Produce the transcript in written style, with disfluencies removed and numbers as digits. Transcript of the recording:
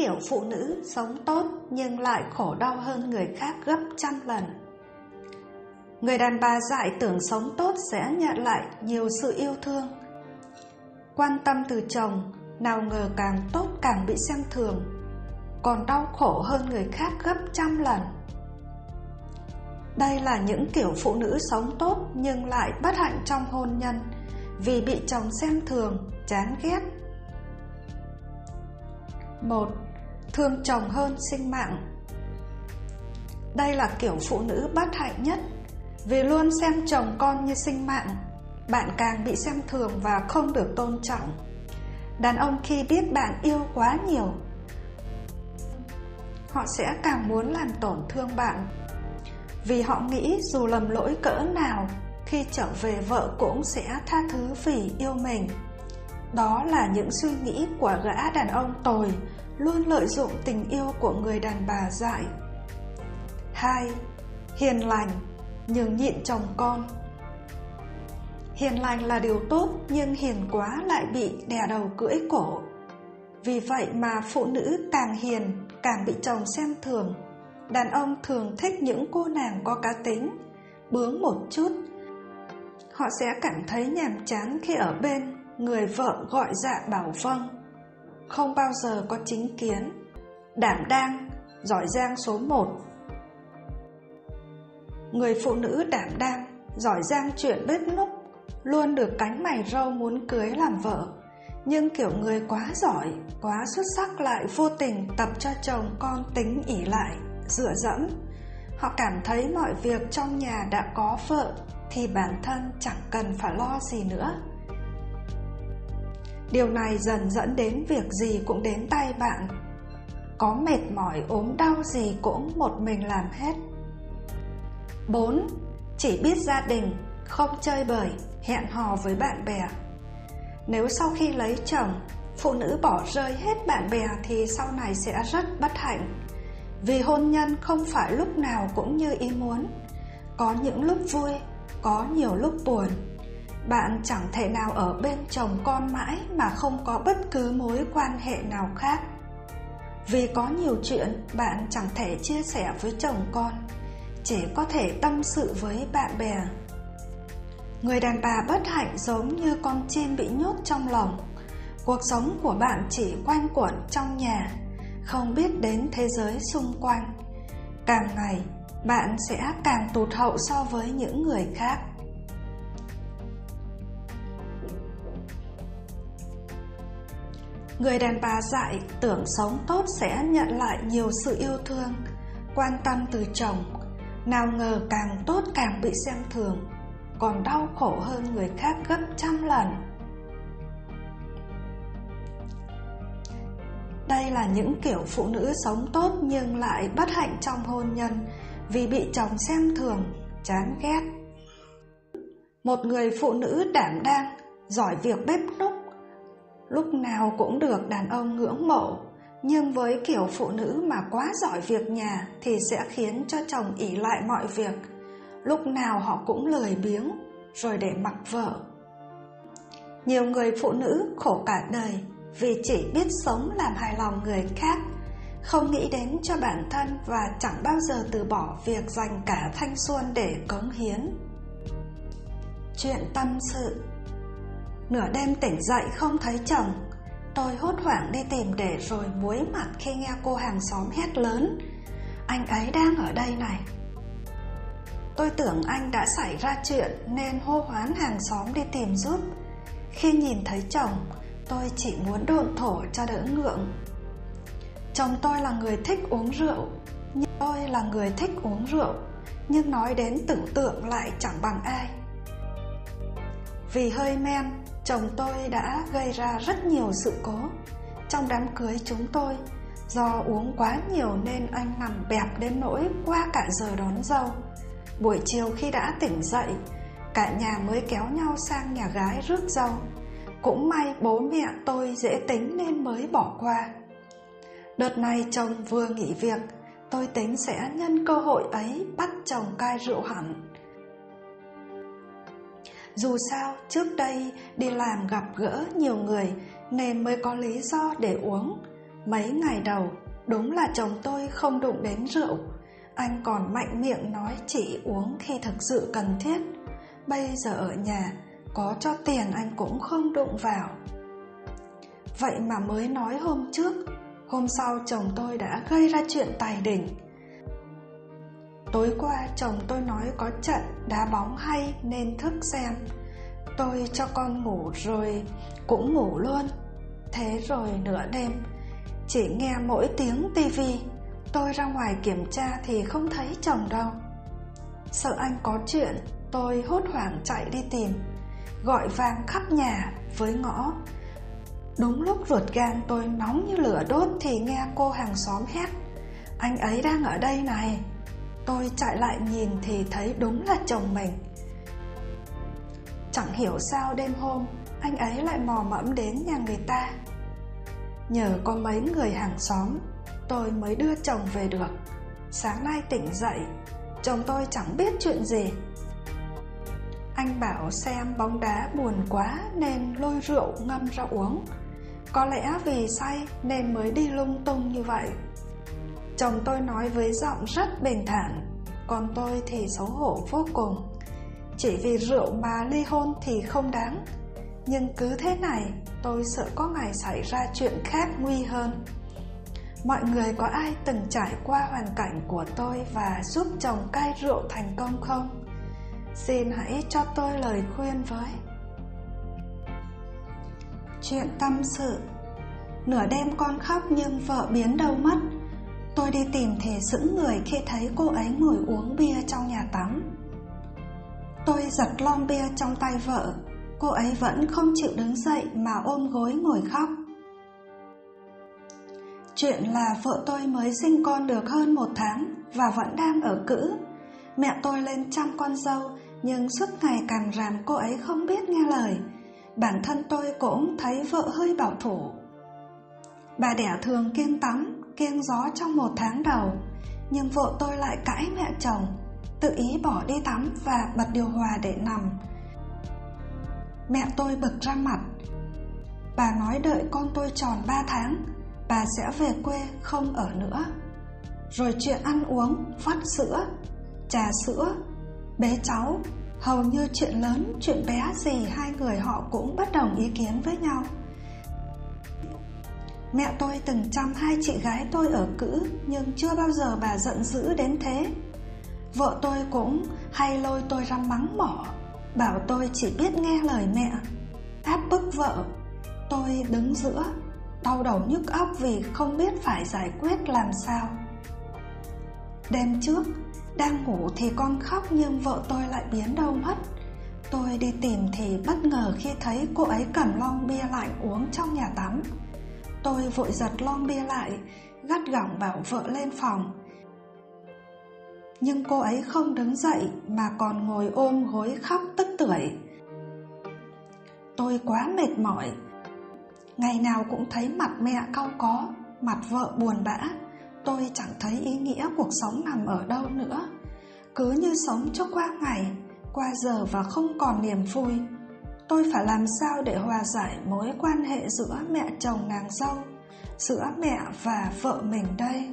kiểu phụ nữ sống tốt nhưng lại khổ đau hơn người khác gấp trăm lần. Người đàn bà dại tưởng sống tốt sẽ nhận lại nhiều sự yêu thương, quan tâm từ chồng, nào ngờ càng tốt càng bị xem thường, còn đau khổ hơn người khác gấp trăm lần. Đây là những kiểu phụ nữ sống tốt nhưng lại bất hạnh trong hôn nhân vì bị chồng xem thường, chán ghét. 1. Thương chồng hơn sinh mạng. Đây là kiểu phụ nữ bất hạnh nhất. Vì luôn xem chồng con như sinh mạng, bạn càng bị xem thường và không được tôn trọng. Đàn ông khi biết bạn yêu quá nhiều, họ sẽ càng muốn làm tổn thương bạn, vì họ nghĩ dù lầm lỗi cỡ nào, khi trở về vợ cũng sẽ tha thứ vì yêu mình. Đó là những suy nghĩ của gã đàn ông tồi, luôn lợi dụng tình yêu của người đàn bà dại. 2. Hiền lành, nhường nhịn chồng con. Hiền lành là điều tốt, nhưng hiền quá lại bị đè đầu cưỡi cổ. Vì vậy mà phụ nữ càng hiền càng bị chồng xem thường. Đàn ông thường thích những cô nàng có cá tính, bướng một chút. Họ sẽ cảm thấy nhàm chán khi ở bên người vợ gọi dạ bảo vâng, không bao giờ có chính kiến. Đảm đang, giỏi giang số 1. Người phụ nữ đảm đang, giỏi giang chuyện bếp núc, luôn được cánh mày râu muốn cưới làm vợ. Nhưng kiểu người quá giỏi, quá xuất sắc lại vô tình tập cho chồng con tính ỷ lại, dựa dẫm. Họ cảm thấy mọi việc trong nhà đã có vợ thì bản thân chẳng cần phải lo gì nữa. Điều này dần dẫn đến việc gì cũng đến tay bạn. Có mệt mỏi ốm đau gì cũng một mình làm hết. 4. Chỉ biết gia đình, không chơi bời, hẹn hò với bạn bè. Nếu sau khi lấy chồng, phụ nữ bỏ rơi hết bạn bè thì sau này sẽ rất bất hạnh. Vì hôn nhân không phải lúc nào cũng như ý muốn. Có những lúc vui, có nhiều lúc buồn. Bạn chẳng thể nào ở bên chồng con mãi mà không có bất cứ mối quan hệ nào khác. Vì có nhiều chuyện bạn chẳng thể chia sẻ với chồng con, chỉ có thể tâm sự với bạn bè. Người đàn bà bất hạnh giống như con chim bị nhốt trong lồng. Cuộc sống của bạn chỉ quanh quẩn trong nhà, không biết đến thế giới xung quanh. Càng ngày, bạn sẽ càng tụt hậu so với những người khác. Người đàn bà dại tưởng sống tốt sẽ nhận lại nhiều sự yêu thương, quan tâm từ chồng, nào ngờ càng tốt càng bị xem thường, còn đau khổ hơn người khác gấp trăm lần. Đây là những kiểu phụ nữ sống tốt nhưng lại bất hạnh trong hôn nhân vì bị chồng xem thường, chán ghét. Một người phụ nữ đảm đang, giỏi việc bếp núc, lúc nào cũng được đàn ông ngưỡng mộ. Nhưng với kiểu phụ nữ mà quá giỏi việc nhà thì sẽ khiến cho chồng ỷ lại mọi việc. Lúc nào họ cũng lười biếng, rồi để mặc vợ. Nhiều người phụ nữ khổ cả đời vì chỉ biết sống làm hài lòng người khác, không nghĩ đến cho bản thân và chẳng bao giờ từ bỏ việc dành cả thanh xuân để cống hiến. Chuyện tâm sự. Nửa đêm tỉnh dậy không thấy chồng, tôi hốt hoảng đi tìm để rồi muối mặt khi nghe cô hàng xóm hét lớn: "Anh ấy đang ở đây này!" Tôi tưởng anh đã xảy ra chuyện nên hô hoán hàng xóm đi tìm giúp. Khi nhìn thấy chồng, tôi chỉ muốn độn thổ cho đỡ ngượng. Chồng tôi là người thích uống rượu, nhưng nói đến tưởng tượng lại chẳng bằng ai. Vì hơi men, chồng tôi đã gây ra rất nhiều sự cố. Trong đám cưới chúng tôi, do uống quá nhiều nên anh nằm bẹp đến nỗi qua cả giờ đón dâu. Buổi chiều khi đã tỉnh dậy, cả nhà mới kéo nhau sang nhà gái rước dâu. Cũng may bố mẹ tôi dễ tính nên mới bỏ qua. Đợt này chồng vừa nghỉ việc, tôi tính sẽ nhân cơ hội ấy bắt chồng cai rượu hẳn. Dù sao trước đây đi làm gặp gỡ nhiều người nên mới có lý do để uống. Mấy ngày đầu, đúng là chồng tôi không đụng đến rượu. Anh còn mạnh miệng nói chỉ uống khi thực sự cần thiết. Bây giờ ở nhà, có cho tiền anh cũng không đụng vào. Vậy mà mới nói hôm trước, hôm sau chồng tôi đã gây ra chuyện tài đỉnh. Tối qua chồng tôi nói có trận đá bóng hay nên thức xem. Tôi cho con ngủ rồi cũng ngủ luôn. Thế rồi nửa đêm, chỉ nghe mỗi tiếng tivi. Tôi ra ngoài kiểm tra thì không thấy chồng đâu. Sợ anh có chuyện, tôi hốt hoảng chạy đi tìm, gọi vang khắp nhà với ngõ. Đúng lúc ruột gan tôi nóng như lửa đốt thì nghe cô hàng xóm hét: "Anh ấy đang ở đây này!" Tôi chạy lại nhìn thì thấy đúng là chồng mình. Chẳng hiểu sao đêm hôm anh ấy lại mò mẫm đến nhà người ta. Nhờ có mấy người hàng xóm, tôi mới đưa chồng về được. Sáng nay tỉnh dậy, chồng tôi chẳng biết chuyện gì. Anh bảo xem bóng đá buồn quá nên lôi rượu ngâm ra uống. Có lẽ vì say nên mới đi lung tung như vậy. Chồng tôi nói với giọng rất bình thản, còn tôi thì xấu hổ vô cùng. Chỉ vì rượu mà ly hôn thì không đáng. Nhưng cứ thế này, tôi sợ có ngày xảy ra chuyện khác nguy hơn. Mọi người có ai từng trải qua hoàn cảnh của tôi và giúp chồng cai rượu thành công không? Xin hãy cho tôi lời khuyên với. Chuyện tâm sự. Nửa đêm con khóc nhưng vợ biến đâu mất. Tôi đi tìm thì sững người khi thấy cô ấy ngồi uống bia trong nhà tắm. Tôi giật lon bia trong tay vợ. Cô ấy vẫn không chịu đứng dậy mà ôm gối ngồi khóc. Chuyện là vợ tôi mới sinh con được hơn 1 tháng và vẫn đang ở cữ. Mẹ tôi lên chăm con dâu nhưng suốt ngày càm ràm cô ấy không biết nghe lời. Bản thân tôi cũng thấy vợ hơi bảo thủ. Bà đẻ thường kiêng tắm, kiêng gió trong 1 tháng đầu. Nhưng vợ tôi lại cãi mẹ chồng, tự ý bỏ đi tắm và bật điều hòa để nằm. Mẹ tôi bực ra mặt. Bà nói đợi con tôi tròn 3 tháng, bà sẽ về quê không ở nữa. Rồi chuyện ăn uống, vắt sữa, trà sữa, bế cháu, hầu như chuyện lớn, chuyện bé gì hai người họ cũng bất đồng ý kiến với nhau. Mẹ tôi từng chăm 2 chị gái tôi ở cữ, nhưng chưa bao giờ bà giận dữ đến thế. Vợ tôi cũng hay lôi tôi ra mắng mỏ, bảo tôi chỉ biết nghe lời mẹ, áp bức vợ. Tôi đứng giữa, đau đầu nhức óc vì không biết phải giải quyết làm sao. Đêm trước, đang ngủ thì con khóc nhưng vợ tôi lại biến đâu mất. Tôi đi tìm thì bất ngờ khi thấy cô ấy cầm lon bia lạnh uống trong nhà tắm. Tôi vội giật lon bia lại, gắt gỏng bảo vợ lên phòng. Nhưng cô ấy không đứng dậy mà còn ngồi ôm gối khóc tức tưởi. Tôi quá mệt mỏi. Ngày nào cũng thấy mặt mẹ cau có, mặt vợ buồn bã. Tôi chẳng thấy ý nghĩa cuộc sống nằm ở đâu nữa. Cứ như sống cho qua ngày, qua giờ và không còn niềm vui. Tôi phải làm sao để hòa giải mối quan hệ giữa mẹ chồng nàng dâu, giữa mẹ và vợ mình đây?